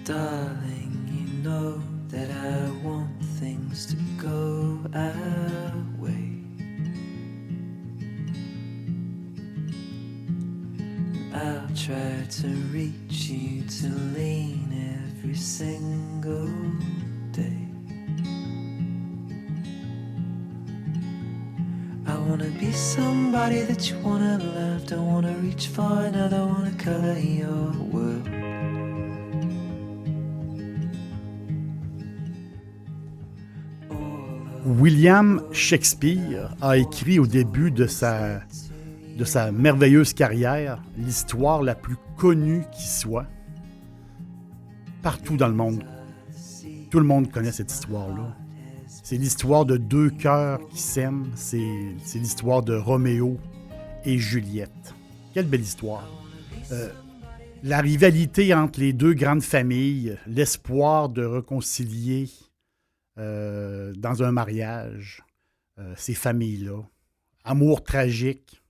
Darling, you know that I want things to go our way. I'll try to reach you to lean every single day. I wanna be somebody that you wanna love. Don't wanna reach for another, wanna color your world. William Shakespeare a écrit au début de sa merveilleuse carrière l'histoire la plus connue qui soit. Partout dans le monde, tout le monde connaît cette histoire-là. C'est l'histoire de deux cœurs qui s'aiment, c'est l'histoire de Roméo et Juliette. Quelle belle histoire! La rivalité entre les deux grandes familles, l'espoir de réconcilier dans un mariage, ces familles-là. Amour tragique,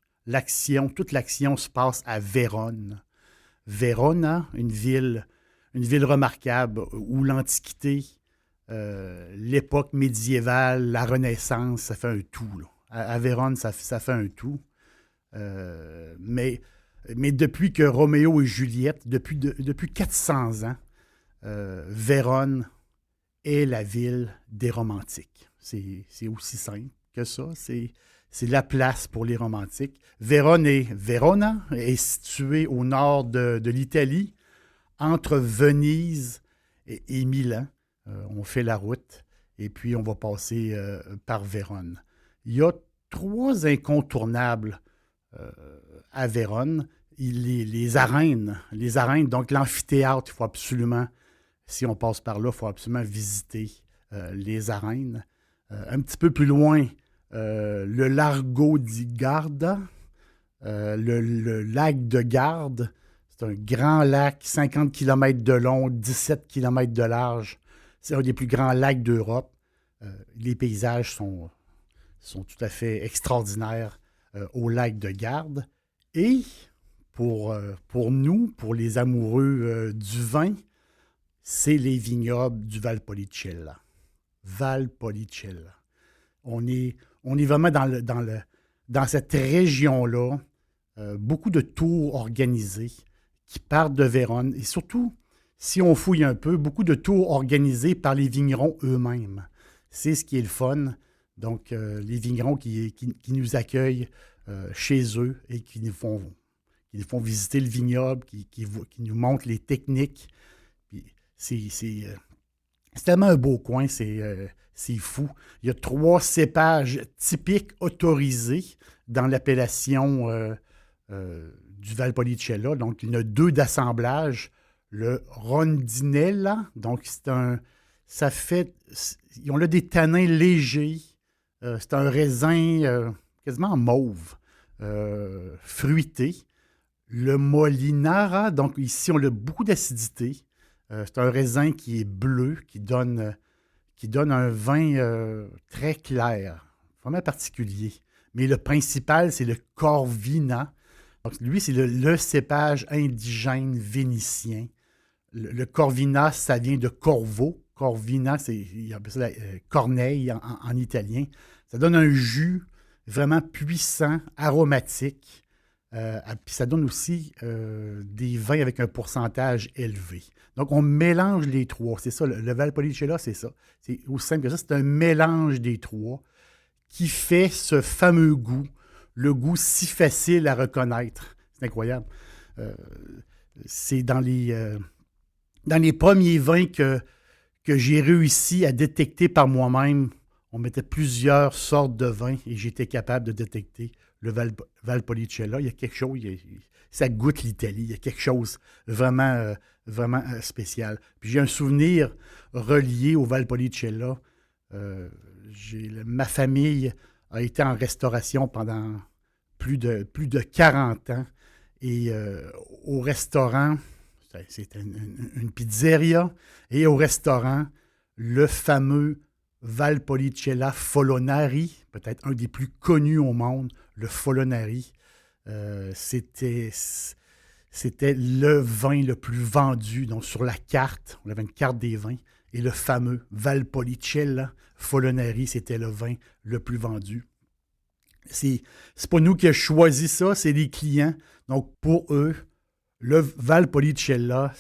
toute l'action se passe à Vérone. Verona, une ville remarquable où l'Antiquité, l'époque médiévale, la Renaissance, ça fait un tout. Là. À Vérone, ça fait un tout. Mais depuis que Roméo et Juliette, depuis 400 ans, Vérone est la ville des romantiques. C'est aussi simple que ça. C'est la place pour les romantiques. Verona est située au nord de l'Italie, entre Venise et Milan. On fait la route et puis on va passer par Vérone. Il y a 3 incontournables à Vérone. Les arènes, donc l'amphithéâtre, il faut absolument, si on passe par là, il faut absolument visiter les arènes. Un petit peu plus loin, le Largo di Garda, le lac de Garde. C'est un grand lac, 50 km de long, 17 km de large. C'est un des plus grands lacs d'Europe. Les paysages sont tout à fait extraordinaires au lac de Garde. Et pour nous, pour les amoureux du vin, c'est les vignobles du Valpolicella. Valpolicella. On est vraiment dans cette région-là. Beaucoup de tours organisés qui partent de Vérone. Et surtout, si on fouille un peu, beaucoup de tours organisés par les vignerons eux-mêmes. C'est ce qui est le fun. Donc, les vignerons qui nous accueillent chez eux et qui nous font visiter le vignoble, qui nous montrent les techniques. Puis c'est tellement un beau coin, c'est fou. Il y a 3 cépages typiques autorisés dans l'appellation du Valpolicella. Donc, il y en a 2 d'assemblage. Le Rondinella, donc ils ont là des tanins légers. C'est un raisin quasiment mauve, fruité. Le Molinara, donc ici, on a beaucoup d'acidité. C'est un raisin qui est bleu, qui donne un vin très clair, vraiment particulier. Mais le principal, c'est le Corvina. Donc, lui, c'est le cépage indigène vénitien. Le Corvina, ça vient de Corvo. Corvina, il appelle ça la corneille en italien. Ça donne un jus vraiment puissant, aromatique. Puis ça donne aussi des vins avec un pourcentage élevé. Donc, on mélange les 3. C'est ça, le Valpolicella, c'est ça. C'est aussi simple que ça. C'est un mélange des 3 qui fait ce fameux goût, le goût si facile à reconnaître. C'est incroyable. C'est dans les premiers vins que j'ai réussi à détecter par moi-même. On mettait plusieurs sortes de vins et j'étais capable de détecter le Valpolicella. Il y a quelque chose, ça goûte l'Italie. Il y a quelque chose vraiment, vraiment spécial. Puis j'ai un souvenir relié au Valpolicella. Ma famille a été en restauration pendant plus de 40 ans. Et au restaurant, c'était une pizzeria, et au restaurant, le fameux Valpolicella Folonari, peut-être un des plus connus au monde, le Folonari. C'était c'était le vin le plus vendu. Donc, sur la carte, on avait une carte des vins, et le fameux Valpolicella Folonari, c'était le vin le plus vendu. C'est pas nous qui avons choisi ça, c'est les clients. Donc, pour eux, le Valpolicella,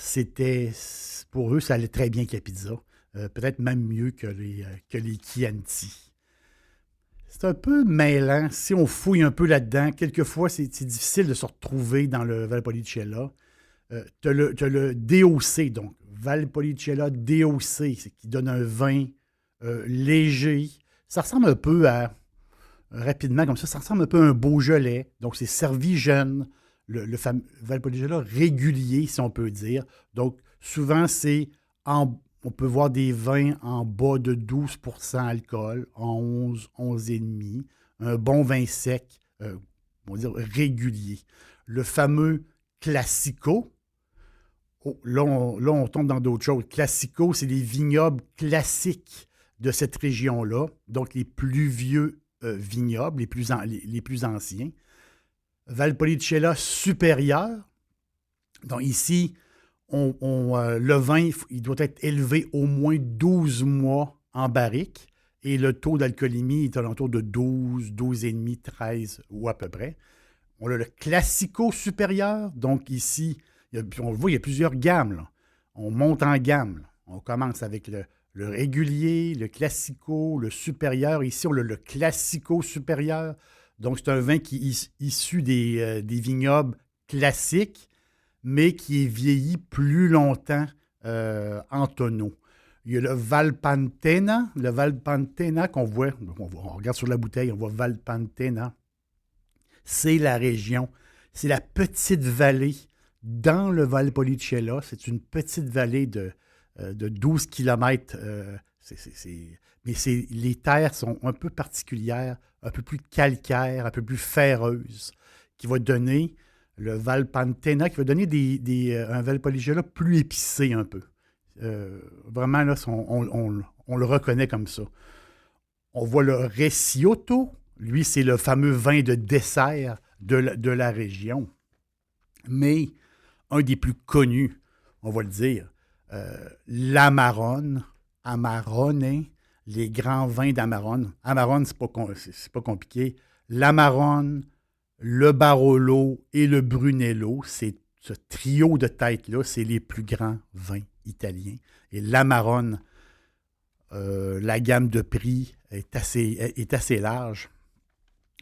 pour eux, ça allait très bien Capizza. Peut-être même mieux que les Chianti. C'est un peu mêlant. Si on fouille un peu là-dedans, quelquefois, c'est difficile de se retrouver dans le Valpolicella. Tu as le DOC, donc Valpolicella DOC, qui donne un vin léger. Ça ressemble un peu à, rapidement comme ça ressemble un peu à un Beaujolais. Donc, c'est servi jeune. Le fameux Valpolicella régulier, si on peut dire. Donc, souvent, on peut voir des vins en bas de 12% alcool, en 11, 11,5. Un bon vin sec, on va dire régulier. Le fameux Classico. Oh, là, on tombe dans d'autres choses. Classico, c'est les vignobles classiques de cette région-là. Donc, les plus vieux vignobles, les plus anciens. Valpolicella supérieur. Donc, ici, le vin, il doit être élevé au moins 12 mois en barrique et le taux d'alcoolémie est alentour de 12, 12,5, 13 ou à peu près. On a le Classico supérieur. Donc ici, on le voit, il y a plusieurs gammes. Là. On monte en gamme. Là. On commence avec le régulier, le Classico, le supérieur. Ici, on a le Classico supérieur. Donc, c'est un vin qui est issu des vignobles classiques, mais qui est vieilli plus longtemps en tonneau. Il y a le Valpantena. Le Valpantena qu'on voit, on regarde sur la bouteille, on voit Valpantena. C'est la région, c'est la petite vallée dans le Valpolicella. C'est une petite vallée de 12 km. Mais les terres sont un peu particulières, un peu plus calcaires, un peu plus ferreuses, qui va donner le Valpantena, qui va donner un Valpolicella plus épicé un peu. Vraiment, là, on le reconnaît comme ça. On voit le Recioto. Lui, c'est le fameux vin de dessert de la région. Mais un des plus connus, on va le dire, l'Amarone, Amarone, les grands vins d'Amarone. Amarone, c'est pas compliqué. L'Amarone, le Barolo et le Brunello, ce trio de têtes-là, c'est les plus grands vins italiens. Et l'Amarone, la gamme de prix est assez large.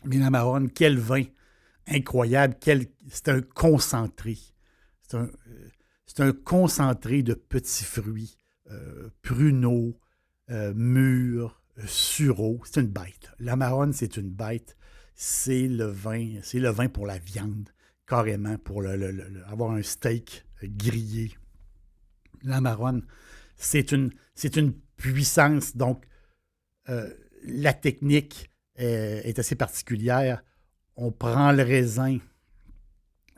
Mais l'Amarone, quel vin incroyable, c'est un concentré. C'est un concentré de petits fruits, pruneaux, mûrs, sureaux. C'est une bête. L'Amarone, c'est une bête. C'est le vin pour la viande, carrément, pour avoir un steak grillé. L'Amarone, c'est une puissance. Donc, la technique est assez particulière. On prend le raisin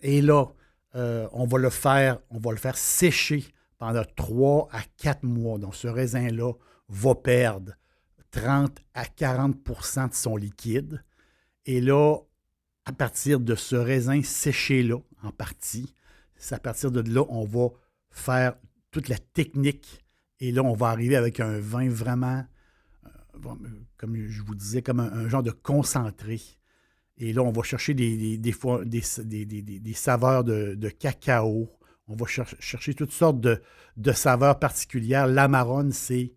et là, on va le faire sécher pendant 3 à 4 mois. Donc, ce raisin-là va perdre 30 à 40 % de son liquide. Et là, à partir de ce raisin séché-là, en partie, c'est à partir de là, on va faire toute la technique. Et là, on va arriver avec un vin vraiment, comme je vous disais, comme un genre de concentré. Et là, on va chercher des saveurs de cacao. On va chercher toutes sortes de saveurs particulières. L'Amarone, c'est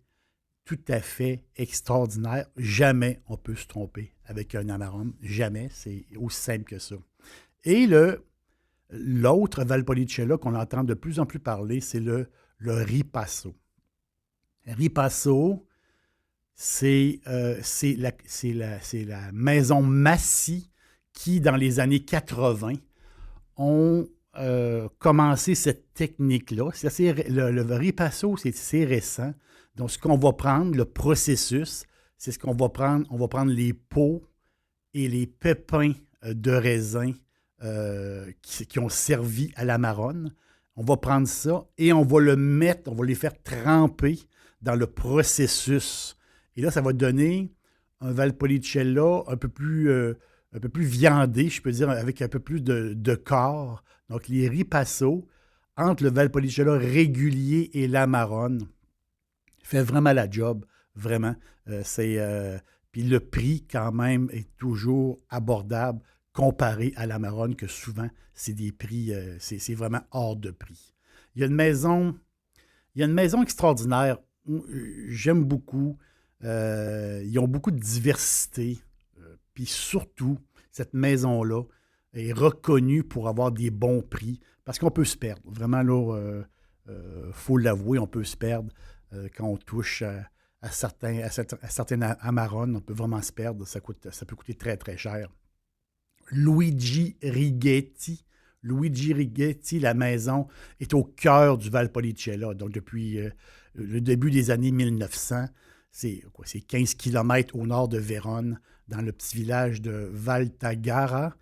tout à fait extraordinaire. Jamais on peut se tromper avec un Amarone. Jamais. C'est aussi simple que ça. Et l'autre Valpolicella qu'on entend de plus en plus parler, c'est le Ripasso. Ripasso, c'est la maison Massy qui, dans les années 80, ont commencé cette technique-là. Le Ripasso, c'est assez récent. Donc, ce qu'on va prendre, le processus, c'est ce qu'on va prendre. On va prendre les peaux et les pépins de raisin qui ont servi à l'Amarone. On va prendre ça et on va les faire tremper dans le processus. Et là, ça va donner un Valpolicella un peu plus viandés, je peux dire, avec un peu plus de corps. Donc, les ripasso, entre le Valpolicella régulier et l'Amarone, fait vraiment la job, vraiment. Puis le prix, quand même, est toujours abordable comparé à l'Amarone, que souvent, c'est des prix, c'est vraiment hors de prix. Il y a une maison extraordinaire. J'aime beaucoup. Ils ont beaucoup de diversité. Puis surtout, cette maison-là est reconnue pour avoir des bons prix. Parce qu'on peut se perdre. Vraiment, là, faut l'avouer, on peut se perdre quand on touche à certaines Amarones. On peut vraiment se perdre. Ça peut coûter très, très cher. Luigi Righetti, la maison, est au cœur du Valpolicella. Donc, depuis le début des années 1900, c'est 15 km au nord de Vérone, dans le petit village de Valtagara.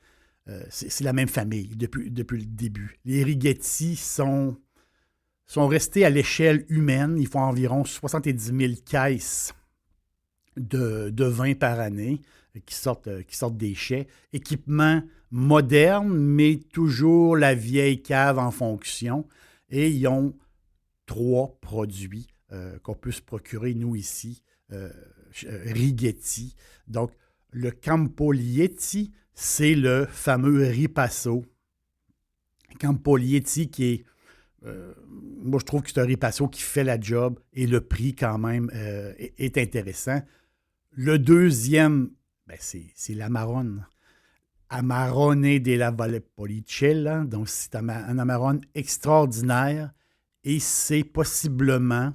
C'est la même famille depuis le début. Les Righetti sont restés à l'échelle humaine. Ils font environ 70 000 caisses de vin par année qui sortent des chais. Équipement moderne, mais toujours la vieille cave en fonction. Et ils ont 3 produits qu'on peut se procurer, nous, ici, Righetti. Donc, le Campolietti, c'est le fameux ripasso. Campolietti qui est... moi, je trouve que c'est un ripasso qui fait la job et le prix, quand même, est intéressant. Le deuxième, c'est l'Amarone. Amarone della Valpolicella. Donc, c'est un Amarone extraordinaire et c'est possiblement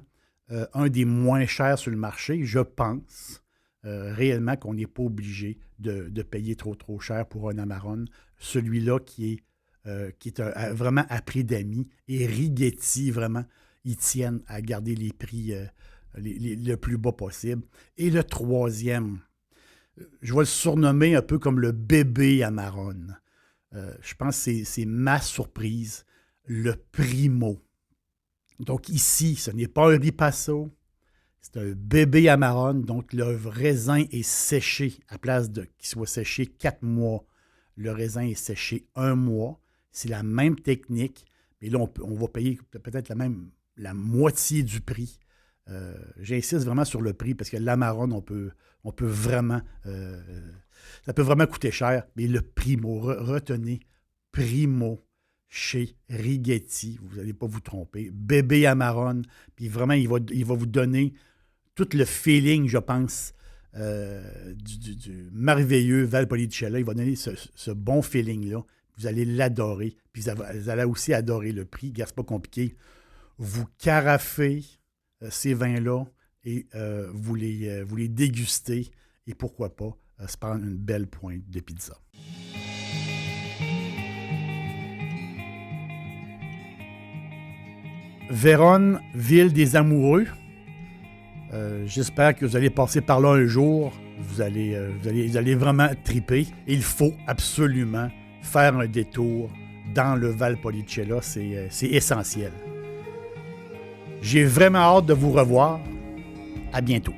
un des moins chers sur le marché, je pense. Réellement qu'on n'est pas obligé de payer trop cher pour un Amarone. Celui-là qui est vraiment à prix d'amis. Et Righetti, vraiment, ils tiennent à garder les prix le plus bas possible. Et le troisième, je vais le surnommer un peu comme le bébé Amarone. Je pense que c'est ma surprise, le Primo. Donc ici, ce n'est pas un ripasso, c'est un bébé Amarone. Donc le raisin est séché, à place qu'il soit séché 4 mois, le raisin est séché 1 mois. C'est la même technique, mais là, on va payer peut-être la moitié du prix. J'insiste vraiment sur le prix parce que l'Amarone, on peut vraiment... ça peut vraiment coûter cher, mais le Primo, retenez, Primo chez Righetti, vous n'allez pas vous tromper. Bébé Amarone, puis vraiment, il va vous donner tout le feeling, je pense, du merveilleux Valpolicella. Il va donner ce bon feeling-là. Vous allez l'adorer. Puis vous allez aussi adorer le prix. C'est pas compliqué. Vous carafez ces vins-là et vous les dégustez. Et pourquoi pas se prendre une belle pointe de pizza. Vérone, ville des amoureux. J'espère que vous allez passer par là un jour. Vous allez vraiment triper. Il faut absolument faire un détour dans le Valpolicella. C'est essentiel. J'ai vraiment hâte de vous revoir. À bientôt.